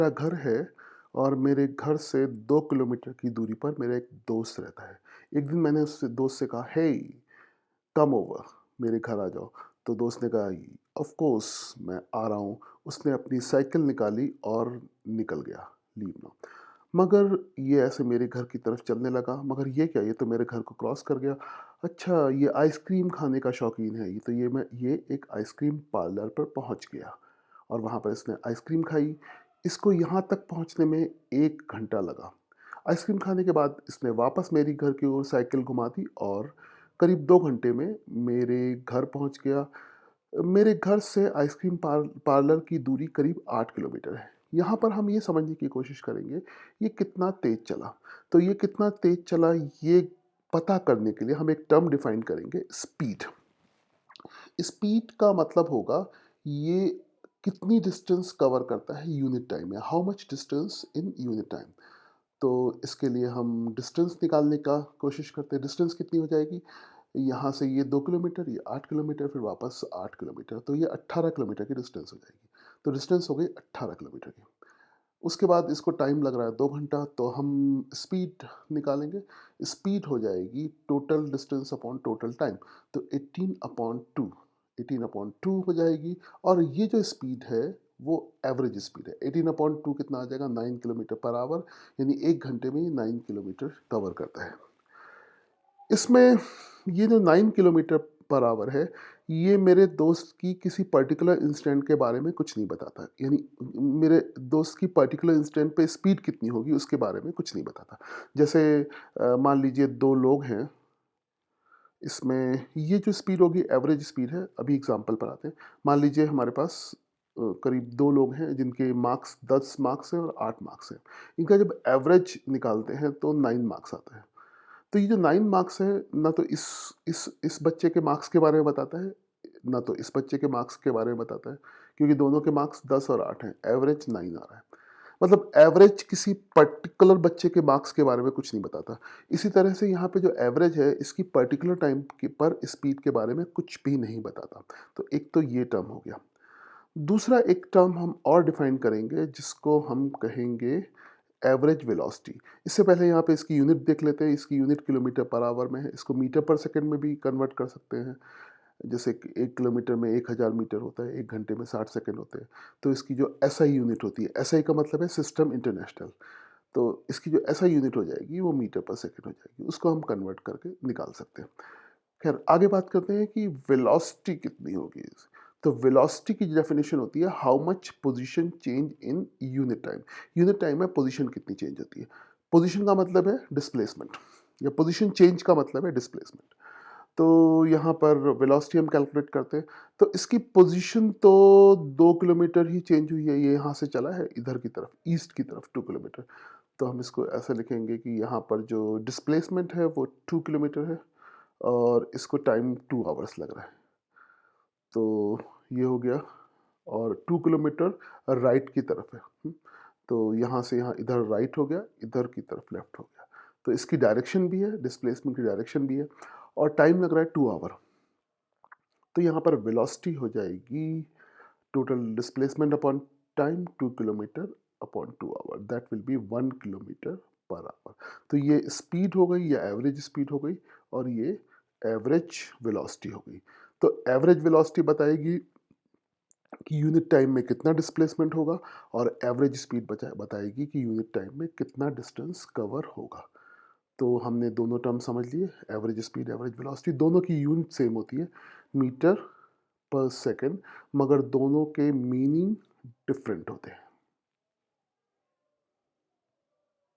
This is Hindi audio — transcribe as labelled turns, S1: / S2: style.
S1: मेरा घर है और मेरे घर से 2 किलोमीटर की दूरी पर मेरा एक दोस्त रहता है। एक दिन मैंने उस दोस्त से कहा, "हेय! कम ओवर, मेरे घर आ जाओ।" तो दोस्त ने कहा, "ऑफ़ कोर्स, मैं आ रहा हूँ।" उसने अपनी साइकिल निकाली और निकल गया, लीव नाउ। मगर ये ऐसे मेरे घर की तरफ चलने लगा, मगर ये क्या, ये तो मेरे घर को क्रॉस कर गया। अच्छा, ये आइसक्रीम खाने का शौकीन है, ये एक आइसक्रीम पार्लर पर पहुँच गया और वहाँ पर इसने आइसक्रीम खाई। इसको यहाँ तक पहुँचने में 1 घंटा लगा। आइसक्रीम खाने के बाद इसने वापस मेरी घर की ओर साइकिल घुमा दी और करीब 2 घंटे में मेरे घर पहुँच गया। मेरे घर से आइसक्रीम पार्लर की दूरी करीब 8 किलोमीटर है। यहाँ पर हम ये समझने की कोशिश करेंगे, ये कितना तेज़ चला। तो ये कितना तेज़ चला, ये पता करने के लिए हम एक टर्म डिफाइन करेंगे, स्पीड। स्पीड का मतलब होगा, ये कितनी डिस्टेंस कवर करता है यूनिट टाइम में, how much distance in unit time. तो इसके लिए हम डिस्टेंस निकालने का कोशिश करते हैं। डिस्टेंस कितनी हो जाएगी? यहाँ से ये 2 किलोमीटर, ये 8 किलोमीटर, फिर वापस 8 किलोमीटर, तो ये 18 किलोमीटर की डिस्टेंस हो जाएगी। तो डिस्टेंस हो गई 18 किलोमीटर की। उसके बाद इसको टाइम लग रहा है 2 घंटा, तो हम स्पीड निकालेंगे। स्पीड हो जाएगी total distance upon total time, तो 18/2 हो जाएगी। और ये जो स्पीड है वो एवरेज स्पीड है। 18/2 कितना आ जाएगा? 9 किलोमीटर पर आवर, यानी 1 घंटे में ये 9 किलोमीटर कवर करता है। इसमें ये जो 9 किलोमीटर पर आवर है, ये मेरे दोस्त की किसी पर्टिकुलर इंस्टेंट के बारे में कुछ नहीं बताता। यानी मेरे दोस्त की पर्टिकुलर इंस्टेंट पे स्पीड कितनी होगी उसके बारे में कुछ नहीं बताता। जैसे मान लीजिए 2 लोग हैं, इसमें ये जो स्पीड होगी एवरेज स्पीड है। अभी एग्ज़ाम्पल पर आते हैं। मान लीजिए हमारे पास करीब 2 लोग हैं जिनके मार्क्स 10 मार्क्स हैं और 8 मार्क्स हैं। इनका जब एवरेज निकालते हैं तो 9 मार्क्स आता है। तो ये जो 9 मार्क्स है, ना तो इस बच्चे के मार्क्स के बारे में बताता है, ना तो इस बच्चे के मार्क्स के बारे में बताता है, क्योंकि दोनों के मार्क्स 10 और 8 हैं, एवरेज 9 आ रहा है। मतलब एवरेज किसी पर्टिकुलर बच्चे के मार्क्स के बारे में कुछ नहीं बताता। इसी तरह से यहाँ पे जो एवरेज है, इसकी पर्टिकुलर टाइम की पर स्पीड के बारे में कुछ भी नहीं बताता। तो एक तो ये टर्म हो गया। दूसरा एक टर्म हम और डिफाइन करेंगे जिसको हम कहेंगे एवरेज वेलोसिटी। इससे पहले यहाँ पे इसकी यूनिट देख लेते हैं। इसकी यूनिट किलोमीटर पर आवर में है। इसको मीटर पर सेकंड में भी कन्वर्ट कर सकते हैं। जैसे कि 1 किलोमीटर में 1000 मीटर होता है, 1 घंटे में 60 सेकंड होते हैं। तो इसकी जो एसआई यूनिट होती है, एसआई का मतलब है सिस्टम इंटरनेशनल। तो इसकी जो एसआई यूनिट हो जाएगी वो मीटर पर सेकंड हो जाएगी। उसको हम कन्वर्ट करके निकाल सकते हैं। खैर आगे बात करते हैं कि वेलोसिटी कितनी होगी। तो वेलोसिटी की डेफिनेशन होती है how much position change in unit time. Unit time में पोजीशन कितनी चेंज होती है। पोजीशन का मतलब है डिस्प्लेसमेंट, या पोजीशन चेंज का मतलब है डिस्प्लेसमेंट। तो यहाँ पर वेलोसिटी हम कैलकुलेट करते हैं। तो इसकी पोजीशन तो 2 किलोमीटर ही चेंज हुई है। ये यहाँ से चला है इधर की तरफ, ईस्ट की तरफ 2 किलोमीटर। तो हम इसको ऐसे लिखेंगे कि यहाँ पर जो डिस्प्लेसमेंट है वो 2 किलोमीटर है और इसको टाइम 2 आवर्स लग रहा है। तो ये हो गया। और 2 किलोमीटर राइट की तरफ है। तो यहाँ से यहाँ इधर राइट हो गया, इधर की तरफ लेफ्ट हो गया। तो इसकी डायरेक्शन भी है, डिस्प्लेसमेंट की डायरेक्शन भी है और टाइम लग रहा है 2 आवर। तो यहाँ पर वेलोसिटी हो जाएगी total displacement upon time 2 kilometre upon 2 hour, that will be 1 kilometre per hour. तो ये स्पीड हो गई या एवरेज स्पीड हो गई और ये एवरेज वेलोसिटी हो गई। तो एवरेज वेलोसिटी बताएगी कि यूनिट टाइम में कितना डिस्प्लेसमेंट होगा और एवरेज स्पीड बताएगी कि यूनिट टाइम में कितना डिस्टेंस कवर होगा। तो हमने दोनों टर्म समझ लिए, एवरेज स्पीड, एवरेज वेलोसिटी। दोनों की यूनिट सेम होती है, मीटर पर सेकंड, मगर दोनों के मीनिंग डिफरेंट होते हैं।